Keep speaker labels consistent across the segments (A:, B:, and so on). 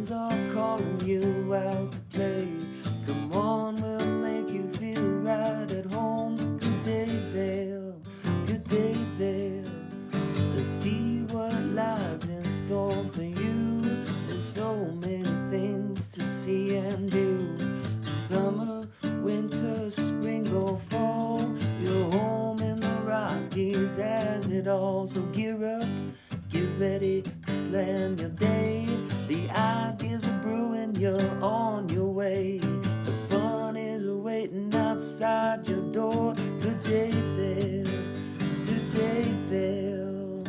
A: friends are calling you out to play. Come on, we'll make you feel right at home. Good day, Vail. Good day, Vail. Let's see what lies in store for you. There's so many things to see and do. Summer, winter, spring or fall. You're home in the Rockies as it all. So gear up, get ready to plan your day. The ideas are brewing, you're on your way. The fun is waiting outside your door. Good day, Vail. Good day, Vail.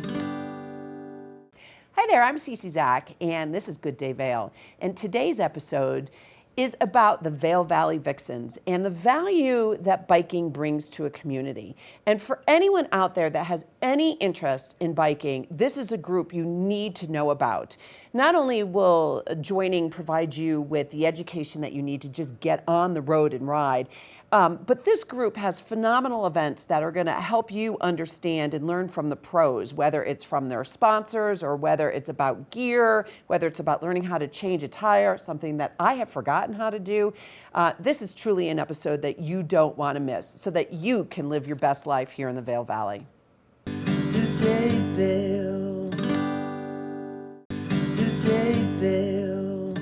B: Hi there, I'm Cece Zach, and this is Good Day Vail. And today's episode is about the Vail Valley Vixens and the value that biking brings to a community. And for anyone out there that has any interest in biking, this is a group you need to know about. Not only will joining provide you with the education that you need to just get on the road and ride, but this group has phenomenal events that are going to help you understand and learn from the pros, whether it's from their sponsors or whether it's about gear, whether it's about learning how to change a tire, something that I have forgotten how to do. This is truly an episode that you don't want to miss so that you can live your best life here in the Vail Valley.
A: Good day, Vail. Good day, Vail.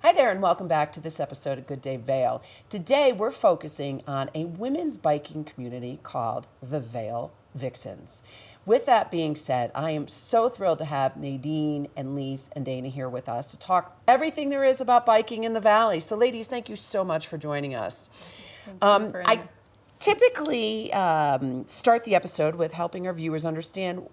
B: Hi there, and welcome back to this episode of Good Day Vail. Today we're focusing on a women's biking community called the Vail Vixens. With that being said, I am so thrilled to have Nadine and Lise and Dana here with us to talk everything there is about biking in the Valley. So ladies, thank you so much for joining us. I typically start the episode with helping our viewers understand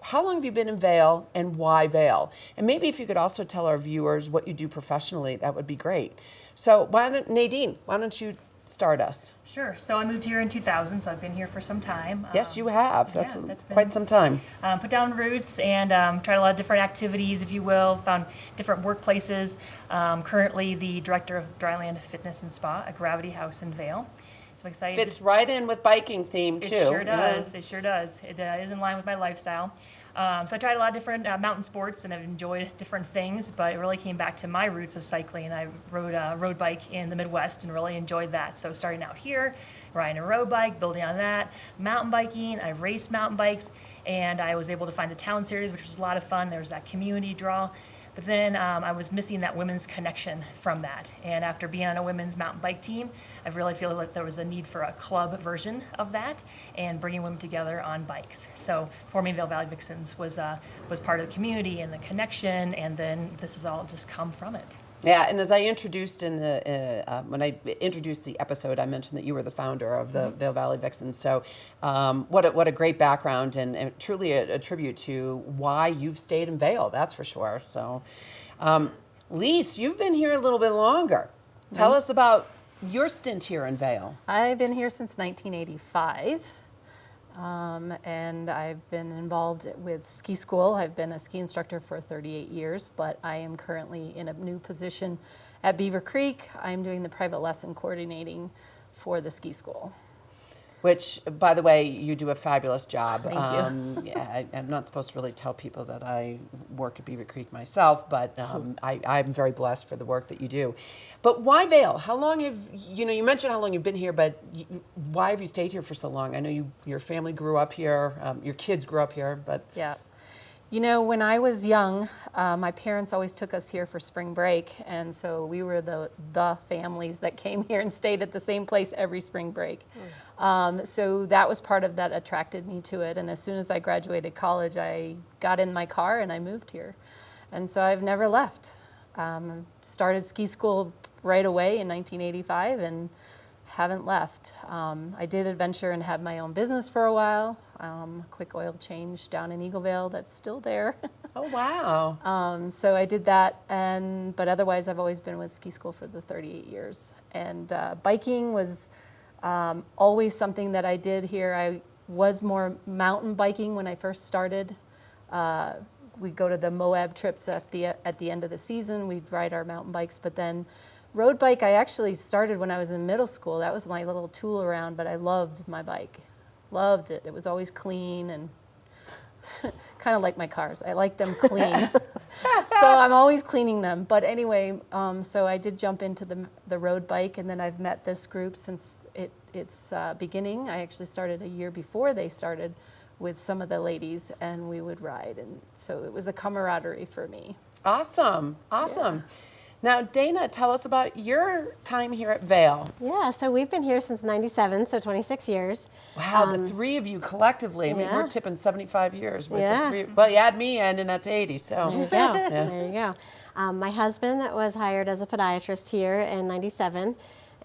B: how long have you been in Vail and why Vail? And maybe if you could also tell our viewers what you do professionally, that would be great. So Nadine, why don't you start us?
C: Sure. So I moved here in 2000, so I've been here for some time.
B: Yes, you have. That's
C: been
B: quite some time.
C: Put down roots and tried a lot of different activities, if you will, found different workplaces. Currently the director of Dryland Fitness and Spa at Gravity House in Vail. So excited.
B: Fits right in with biking theme too.
C: It sure does. It sure does. It is in line with my lifestyle. So I tried a lot of different mountain sports and I've enjoyed different things, but it really came back to my roots of cycling. I rode a road bike in the Midwest and really enjoyed that. So starting out here, riding a road bike, building on that, mountain biking, I raced mountain bikes, and I was able to find the town series, which was a lot of fun. There was that community draw. But then I was missing that women's connection from that. And after being on a women's mountain bike team, I really feel like there was a need for a club version of that and bringing women together on bikes. So for me, Vail Valley Vixens was part of the community and the connection, and then this has all just come from it.
B: Yeah, and as I introduced in the when I introduced the episode, I mentioned that you were the founder of the Vail Valley Vixens. So, what a great background and truly a tribute to why you've stayed in Vail. That's for sure. So, Lise, you've been here a little bit longer. Tell us about your stint here in Vail.
D: I've been here since 1985. And I've been involved with ski school. I've been a ski instructor for 38 years, but I am currently in a new position at Beaver Creek. I'm doing the private lesson coordinating for the ski school.
B: Which, by the way, you do a fabulous job.
D: Thank you.
B: Yeah, I'm not supposed to really tell people that I work at Beaver Creek myself, but I'm very blessed for the work that you do. But why Vail? How long have, you mentioned how long you've been here, but why have you stayed here for so long? I know your family grew up here, your kids grew up here, but...
D: Yeah. When I was young, my parents always took us here for spring break, and so we were the families that came here and stayed at the same place every spring break. So that was part of that attracted me to it, and as soon as I graduated college, I got in my car and I moved here. And so I've never left. Started ski school right away in 1985 and haven't left. I did adventure and have my own business for a while. Quick oil change down in Eagleville that's still there.
B: Oh, wow.
D: So I did that, but otherwise I've always been with ski school for the 38 years. And biking was always something that I did here. I was more mountain biking when I first started. We'd go to the Moab trips at the end of the season. We'd ride our mountain bikes, but then road bike I actually started when I was in middle school. That was my little tool around, but I loved my bike. Loved it. It was always clean and kind of like my cars. I like them clean. So I'm always cleaning them. But anyway, so I did jump into the road bike, and then I've met this group since its beginning. I actually started a year before they started with some of the ladies, and we would ride. And so it was a camaraderie for me.
B: Awesome. Now, Dana, tell us about your time here at Vail.
E: Yeah, so we've been here since '97, so 26 years.
B: Wow, the three of you collectively. I mean,
E: yeah.
B: we're tipping 75 years. With
E: Yeah.
B: the three, well, you add me in, and that's 80, so.
E: There you go. There you go. My husband was hired as a podiatrist here in '97,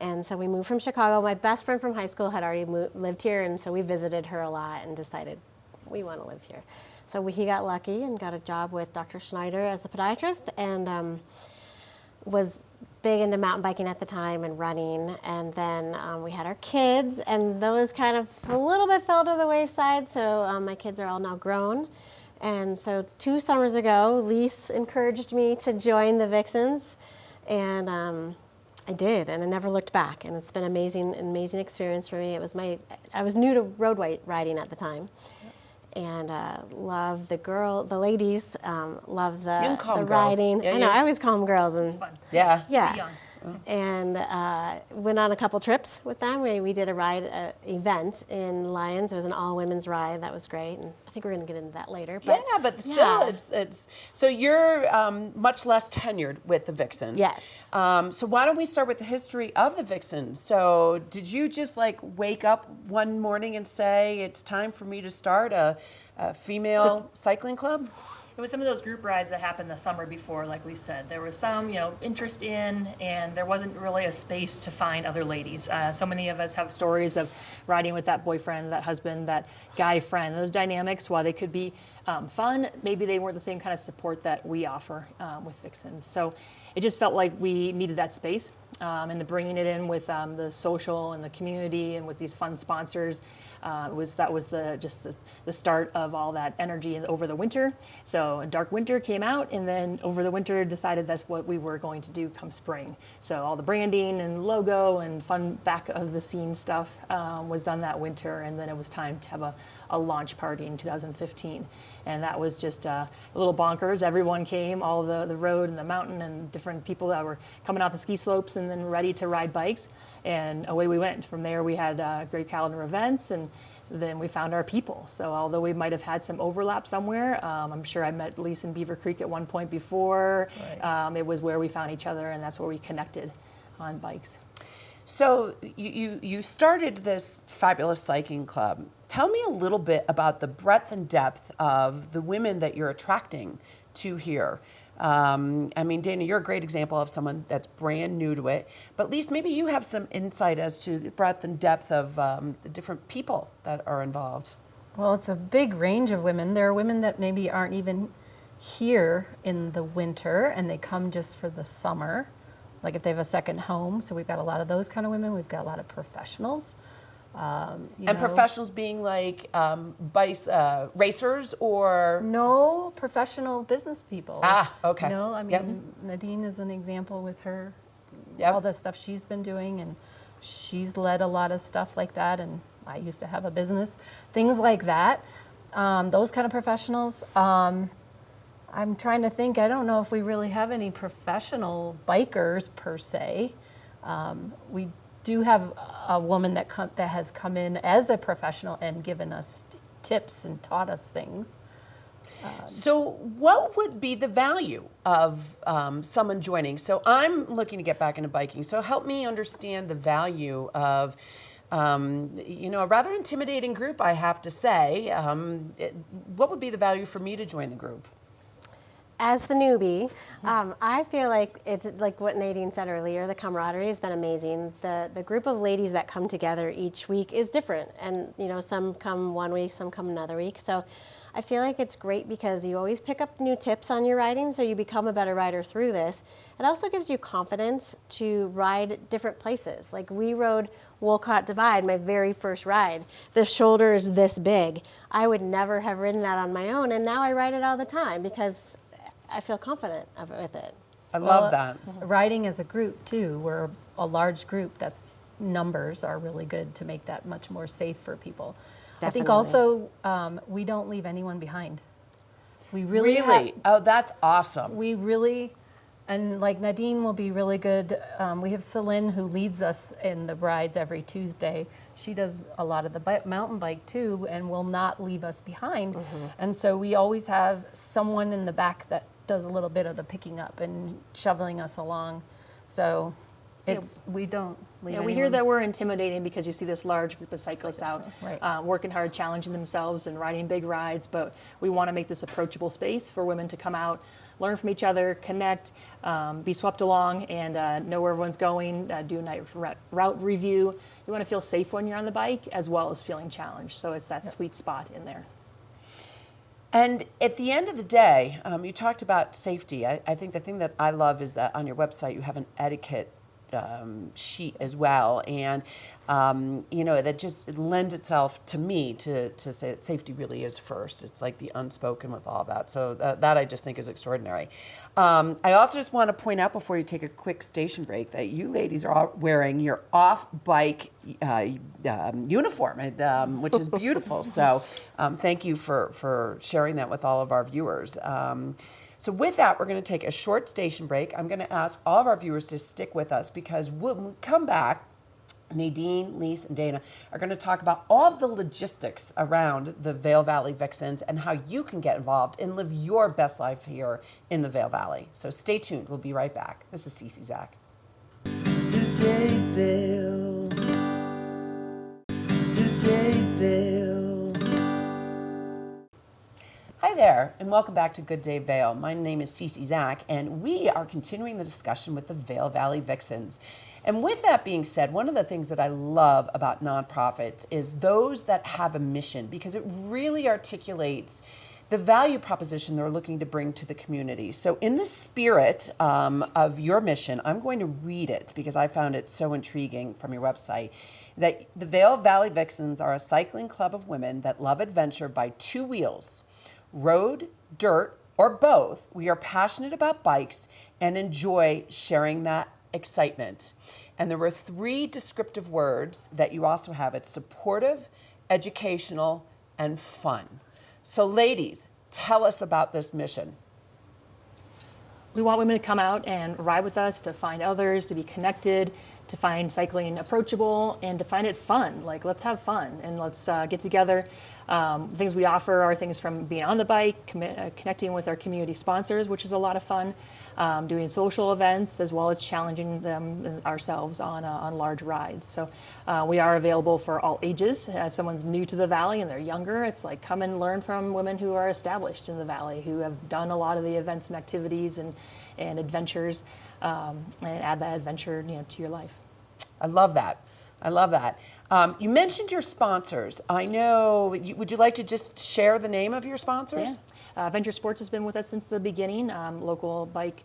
E: and so we moved from Chicago. My best friend from high school had already lived here, and so we visited her a lot and decided we want to live here. So he got lucky and got a job with Dr. Schneider as a podiatrist, and was big into mountain biking at the time and running. And then we had our kids, and those kind of a little bit fell to the wayside. So my kids are all now grown. And so 2 summers ago, Lise encouraged me to join the Vixens, and I did, and I never looked back. And it's been an amazing experience for me. I was new to road riding at the time. And love the ladies, love the riding.
B: Yeah,
E: I know, I always call them girls. And
C: It's fun.
B: Yeah.
E: yeah.
C: Young.
E: And went on a couple trips with them. We did a ride event in Lyons. It was an all-women's ride. That was great. And I think we're going to get into that later. But
B: Yeah, but still,
E: yeah.
B: it's so you're much less tenured with the Vixens.
E: Yes.
B: So why don't we start with the history of the Vixens? So did you just like wake up one morning and say it's time for me to start a female cycling club?
C: It was some of those group rides that happened the summer before, like we said. There was some, interest in, and there wasn't really a space to find other ladies. So many of us have stories of riding with that boyfriend, that husband, that guy friend. Those dynamics, while they could be fun, maybe they weren't the same kind of support that we offer with Vixens. So it just felt like we needed that space, and bringing it in with the social and the community and with these fun sponsors. That was the start of all that energy over the winter. So Dark Winter came out, and then over the winter decided that's what we were going to do come spring. So all the branding and logo and fun back of the scene stuff was done that winter, and then it was time to have a launch party in 2015. And that was just a little bonkers. Everyone came, all the road and the mountain and different people that were coming off the ski slopes and then ready to ride bikes. And away we went. From there, we had a great calendar of events, and then we found our people. So although we might have had some overlap somewhere, I'm sure I met Lise in Beaver Creek at one point before. Right. It was where we found each other, and that's where we connected on bikes.
B: So you started this fabulous cycling club. Tell me a little bit about the breadth and depth of the women that you're attracting to here. I mean, Dana, you're a great example of someone that's brand new to it, but at least maybe you have some insight as to the breadth and depth of the different people that are involved.
D: Well, it's a big range of women. There are women that maybe aren't even here in the winter, and they come just for the summer, like if they have a second home. So we've got a lot of those kind of women. We've got a lot of professionals.
B: Professionals being like racers or?
D: No, professional business people.
B: Ah, okay.
D: I mean,
B: Yep.
D: Nadine is an example with her,
B: Yep.
D: all the stuff she's been doing, and she's led a lot of stuff like that, and I used to have a business, things like that. Those kind of professionals. I'm trying to think, I don't know if we really have any professional bikers per se. We do have a woman that has come in as a professional and given us tips and taught us things.
B: So what would be the value of someone joining? So I'm looking to get back into biking. So help me understand the value of, a rather intimidating group, I have to say. What would be the value for me to join the group?
E: As the newbie, I feel like it's like what Nadine said earlier, the camaraderie has been amazing. The group of ladies that come together each week is different. And, some come one week, some come another week. So I feel like it's great because you always pick up new tips on your riding, so you become a better rider through this. It also gives you confidence to ride different places. Like we rode Wolcott Divide, my very first ride. The shoulder is this big. I would never have ridden that on my own, and now I ride it all the time because I feel confident with it.
B: I love that.
D: Riding as a group too, we're a large group, numbers are really good to make that much more safe for people.
E: Definitely.
D: I think also we don't leave anyone behind. We really
B: Really? Oh, that's awesome.
D: we really, and like Nadine will be really good. We have Celine who leads us in the rides every Tuesday. She does a lot of the mountain bike too and will not leave us behind. And so we always have someone in the back that does a little bit of the picking up and shoveling us along. So we don't leave
C: Yeah, we hear
D: anyone-
C: that we're intimidating because you see this large group of cyclists out
D: right.
C: working hard, challenging themselves and riding big rides, but we want to make this approachable space for women to come out, learn from each other, connect, be swept along, and know where everyone's going, do a night route review. You want to feel safe when you're on the bike as well as feeling challenged, so it's that sweet spot in there.
B: And at the end of the day, you talked about safety. I think the thing that I love is that on your website you have an etiquette sheet as well, and that just lends itself to me to say that safety really is first. It's like the unspoken with all that. So that I just think is extraordinary. I also just want to point out before you take a quick station break that you ladies are all wearing your off-bike uniform, which is beautiful. So thank you for sharing that with all of our viewers. So with that, we're going to take a short station break. I'm going to ask all of our viewers to stick with us because when we come back, Nadine, Lise, and Dana are going to talk about all of the logistics around the Vail Valley Vixens and how you can get involved and live your best life here in the Vail Valley. So stay tuned. We'll be right back. This is Cece Zach.
A: Good day, Vail. Good day, Vail.
B: Hi there, and welcome back to Good Day Vail. My name is Cece Zach, and we are continuing the discussion with the Vail Valley Vixens. And with that being said, one of the things that I love about nonprofits is those that have a mission, because it really articulates the value proposition they're looking to bring to the community. So in the spirit of your mission, I'm going to read it because I found it so intriguing from your website, that the Vail Valley Vixens are a cycling club of women that love adventure by two wheels, road, dirt, or both. We are passionate about bikes and enjoy sharing that excitement. And there were three descriptive words that you also have. It's supportive, educational, and fun. So ladies, tell us about this mission.
C: We want women to come out and ride with us, to find others, to be connected, to find cycling approachable, and to find it fun. Like, let's have fun and let's get together. Things we offer are things from being on the bike, connecting with our community sponsors, which is a lot of fun, doing social events, as well as challenging them ourselves on large rides. So we are available for all ages. If someone's new to the Valley and they're younger, it's like come and learn from women who are established in the Valley, who have done a lot of the events and activities and adventures, and add that adventure to your life.
B: I love that. I love that. You mentioned your sponsors. I know, would you like to just share the name of your sponsors?
C: Yeah. Venture Sports has been with us since the beginning, local bike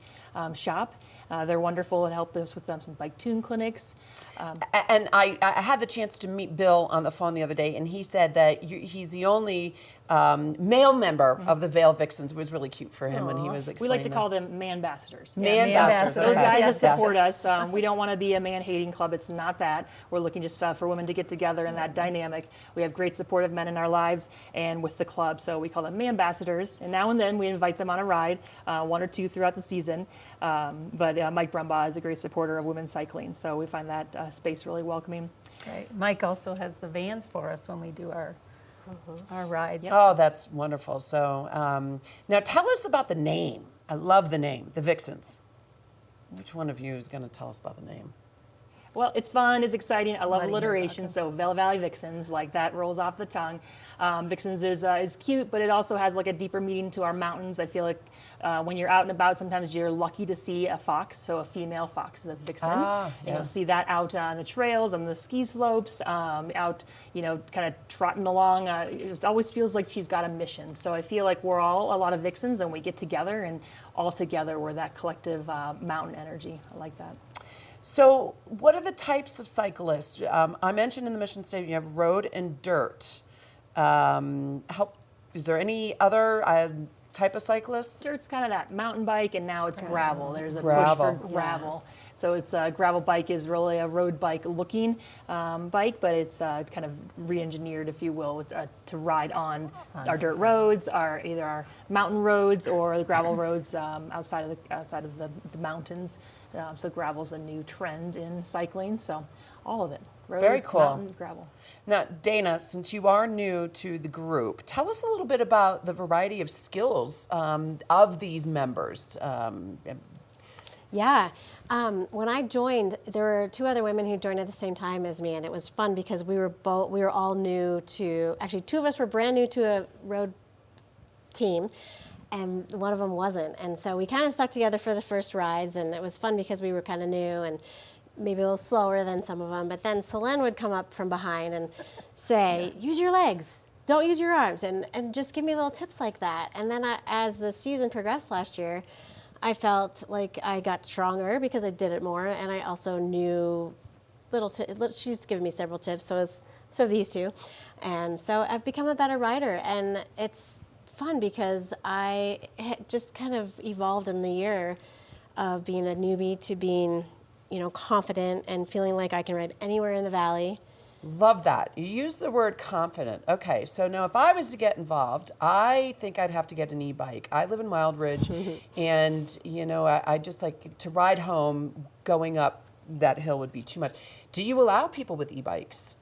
C: shop. They're wonderful and help us with some bike tune clinics.
B: And I had the chance to meet Bill on the phone the other day, and he said that he's the only male member of the Vail Vixens. It was really cute for him when he was explaining.
C: We like to call them man-ambassadors.
B: Man-ambassadors.
C: Those
B: Okay.
C: guys that
B: Yes.
C: support us. We don't want to be a man-hating club. It's not that. We're looking just for women to get together in that dynamic. We have great supportive men in our lives and with the club, so we call them man-ambassadors. And now and then we invite them on a ride, one or two throughout the season. But Mike Brumbaugh is a great supporter of women's cycling, so we find that space really welcoming.
D: Right. Mike also has the vans for us when we do our rides.
C: Yep.
B: Oh, that's wonderful. So now tell us about the name. I love the name, the Vixens. Which one of you is going to tell us about the name?
C: Well, it's fun, it's exciting. I love
D: Letting her
C: alliteration,
D: talk.
C: so Vail Valley Vixens, like that rolls off the tongue. Vixens is cute, but it also has like a deeper meaning to our mountains. I feel like when you're out and about, sometimes you're lucky to see a fox, so a female fox is a vixen. And you'll see that out on the trails, on the ski slopes, out, kind of trotting along. It always feels like she's got a mission. So I feel like we're all a lot of vixens, and we get together, and all together we're that collective mountain energy. I like that.
B: So what are the types of cyclists? I mentioned in the mission statement you have road and dirt. Is there any other type of cyclist?
C: Dirt's kind of that mountain bike, and now it's gravel. There's a
B: Gravel.
C: push for gravel. So it's a gravel bike is really a road bike looking bike, but it's kind of re-engineered, if you will, to ride on our dirt roads, either our mountain roads or the gravel roads outside of the mountains. So gravel's a new trend in cycling. So all of it. Road,
B: Very cool.
C: Mountain, gravel.
B: Now, Dana, since you are new to the group, tell us a little bit about the variety of skills of these members.
E: Yeah. When I joined, there were 2 other women who joined at the same time as me, and it was fun because we were all new to, actually 2 of us were brand new to a road team, and one of them wasn't. And so we kind of stuck together for the first rides, and it was fun because we were kind of new and maybe a little slower than some of them. But then Selene would come up from behind and say, use your legs, don't use your arms, and just give me little tips like that. And then as the season progressed last year, I felt like I got stronger because I did it more, and I also knew she's given me several tips, so have these 2. And so I've become a better rider, and it's fun because I just kind of evolved in the year of being a newbie to being, confident and feeling like I can ride anywhere in the valley.
B: Love that. You use the word confident. Okay, so now if I was to get involved, I think I'd have to get an e-bike. I live in Wild Ridge, and I just like to ride home. Going up that hill would be too much. Do you allow people with e-bikes?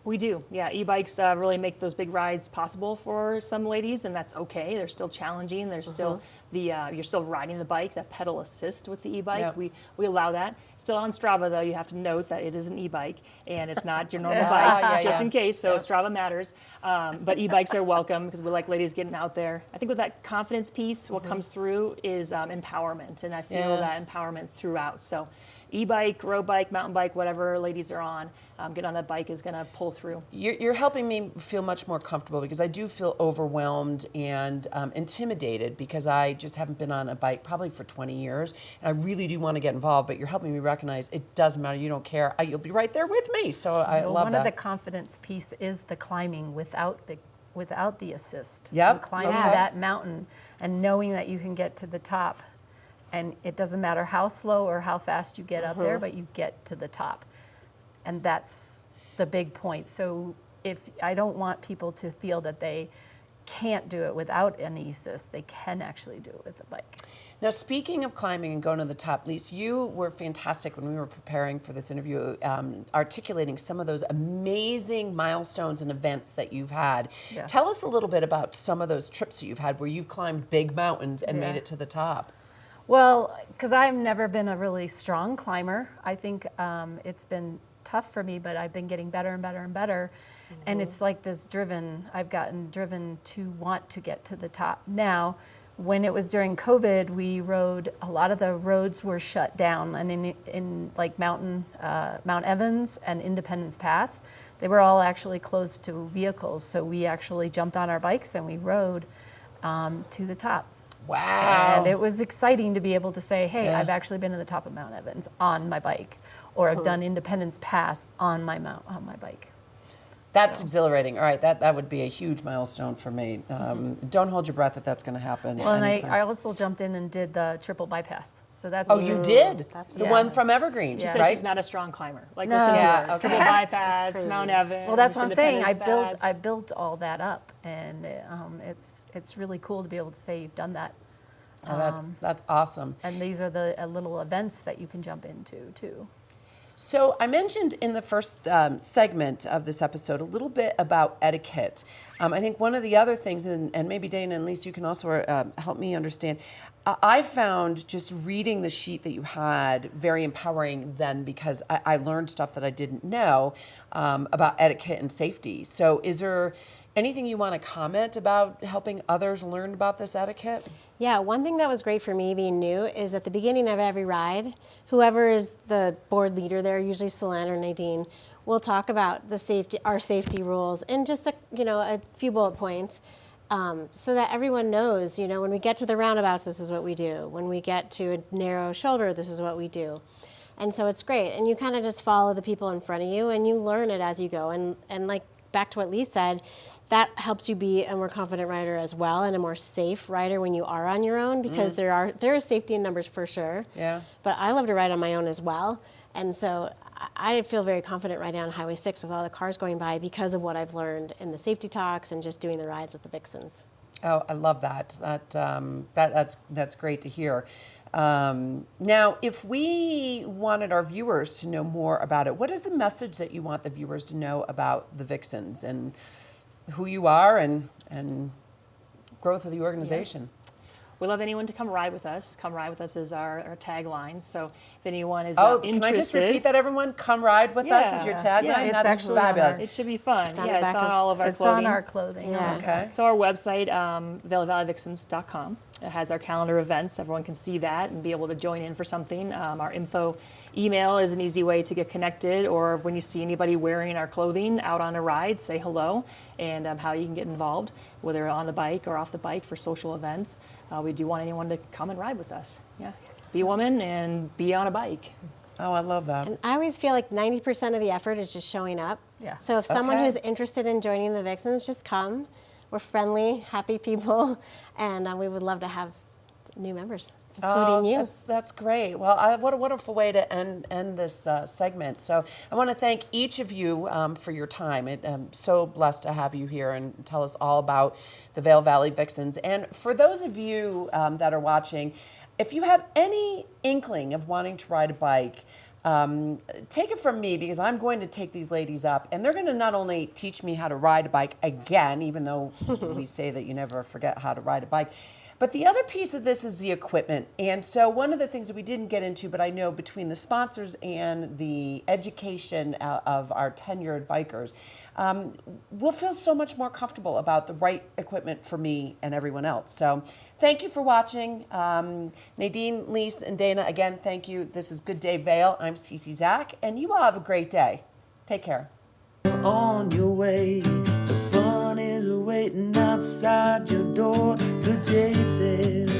C: We do, yeah. E-bikes really make those big rides possible for some ladies, and that's okay. They're still challenging. There's still you're still riding the bike, that pedal assist with the e-bike.
B: Yep.
C: We allow that. Still on Strava, though, you have to note that it is an e-bike, and it's not your normal bike, just in case, so Strava matters. But e-bikes are welcome because we like ladies getting out there. I think with that confidence piece, what comes through is empowerment, and I feel that empowerment throughout. So e-bike, road bike, mountain bike, whatever ladies are on, getting on that bike is going to pull through.
B: You're helping me feel much more comfortable because I do feel overwhelmed and intimidated because I just haven't been on a bike probably for 20 years, and I really do want to get involved, but you're helping me recognize it doesn't matter, you don't care, you'll be right there with me, so I love
D: One
B: that.
D: of the confidence piece is the climbing without the assist.
B: Yep.
D: And climbing that mountain and knowing that you can get to the top. And it doesn't matter how slow or how fast you get up there, but you get to the top. And that's the big point. So if I don't want people to feel that they can't do it without an assist, they can actually do it with a bike.
B: Now, speaking of climbing and going to the top, Lise, you were fantastic when we were preparing for this interview, articulating some of those amazing milestones and events that you've had.
D: Yeah.
B: Tell us a little bit about some of those trips that you've had where you've climbed big mountains and made it to the top.
D: Well, because I've never been a really strong climber. I think it's been tough for me, but I've been getting better and better and better. And it's like this I've gotten driven to want to get to the top. Now, when it was during COVID, we rode, a lot of the roads were shut down, and in like Mount Evans and Independence Pass, they were all actually closed to vehicles. So we actually jumped on our bikes and we rode to the top.
B: Wow.
D: And it was exciting to be able to say, hey, I've actually been to the top of Mount Evans on my bike, or I've done Independence Pass on my bike.
B: That's exhilarating. All right, that would be a huge milestone for me. Don't hold your breath if that's going to happen.
D: Well, and
B: anytime.
D: I also jumped in and did the triple bypass. So that's
B: You did?
E: That's
B: the one from Evergreen,
C: She
B: right?
C: says she's not a strong climber. Like,
D: No.
C: listen to
B: Yeah,
C: her.
B: okay.
C: Triple bypass, Mount Evans.
D: Well, that's what I'm saying.
C: Independence Pass.
D: I built all that up, and it's really cool to be able to say you've done that.
B: Oh, that's awesome.
D: And these are the little events that you can jump into too.
B: So I mentioned in the first segment of this episode a little bit about etiquette. I think one of the other things, and maybe Dana and Lise, you can also help me understand, I found just reading the sheet that you had very empowering then, because I learned stuff that I didn't know about etiquette and safety. So is there anything you want to comment about helping others learn about this etiquette?
E: Yeah, one thing that was great for me being new is at the beginning of every ride, whoever is the board leader there, usually Selene or Nadine, will talk about our safety rules and just a few bullet points, so that everyone knows. When we get to the roundabouts, this is what we do. When we get to a narrow shoulder, this is what we do. And so it's great, and you kind of just follow the people in front of you, and you learn it as you go. And like back to what Lee said, that helps you be a more confident rider as well, and a more safe rider when you are on your own, because there is safety in numbers for sure.
B: Yeah.
E: But I love to ride on my own as well, and so I feel very confident riding on Highway 6 with all the cars going by because of what I've learned in the safety talks and just doing the rides with the Vixens.
B: Oh, I love that. That's great to hear. Now, if we wanted our viewers to know more about it, what is the message that you want the viewers to know about the Vixens and who you are and growth of the organization?
C: We love anyone to come ride with us. Come ride with us is our tagline. So if anyone is
B: Can
C: interested.
B: I just repeat that, everyone? Come ride with us is your tagline?
C: Yeah,
D: it's
B: That's
D: actually
B: fabulous.
C: It should be fun.
E: It's on
C: Yeah,
E: the
C: it's
E: back
C: on
E: of-
C: all of our
D: It's
C: clothing.
D: on our clothing.
E: Yeah.
B: Okay.
C: So our website, VailValleyVixens.com, it has our calendar events. Everyone can see that and be able to join in for something. Our info email is an easy way to get connected, or when you see anybody wearing our clothing out on a ride, say hello, and how you can get involved, whether on the bike or off the bike for social events. We do want anyone to come and ride with us. Yeah, be a woman and be on a bike.
B: Oh, I love that.
E: And I always feel like 90% of the effort is just showing up.
D: Yeah.
E: So if someone
B: Okay.
E: who's interested in joining the Vixens, just come. We're friendly, happy people, and we would love to have new members, including you.
B: That's great. Well, what a wonderful way to end this segment. So I want to thank each of you for your time. I'm so blessed to have you here and tell us all about the Vail Valley Vixens. And for those of you that are watching, if you have any inkling of wanting to ride a bike, take it from me, because I'm going to take these ladies up, and they're going to not only teach me how to ride a bike again, even though we say that you never forget how to ride a bike, but the other piece of this is the equipment. And so one of the things that we didn't get into, but I know between the sponsors and the education of our tenured bikers, we'll feel so much more comfortable about the right equipment for me and everyone else. So thank you for watching. Nadine, Lise, and Dana, again, thank you. This is Good Day Vail. I'm Cece Zach, and you all have a great day. Take care.
A: On your way, the fun is waiting outside your door. Good day, Vail.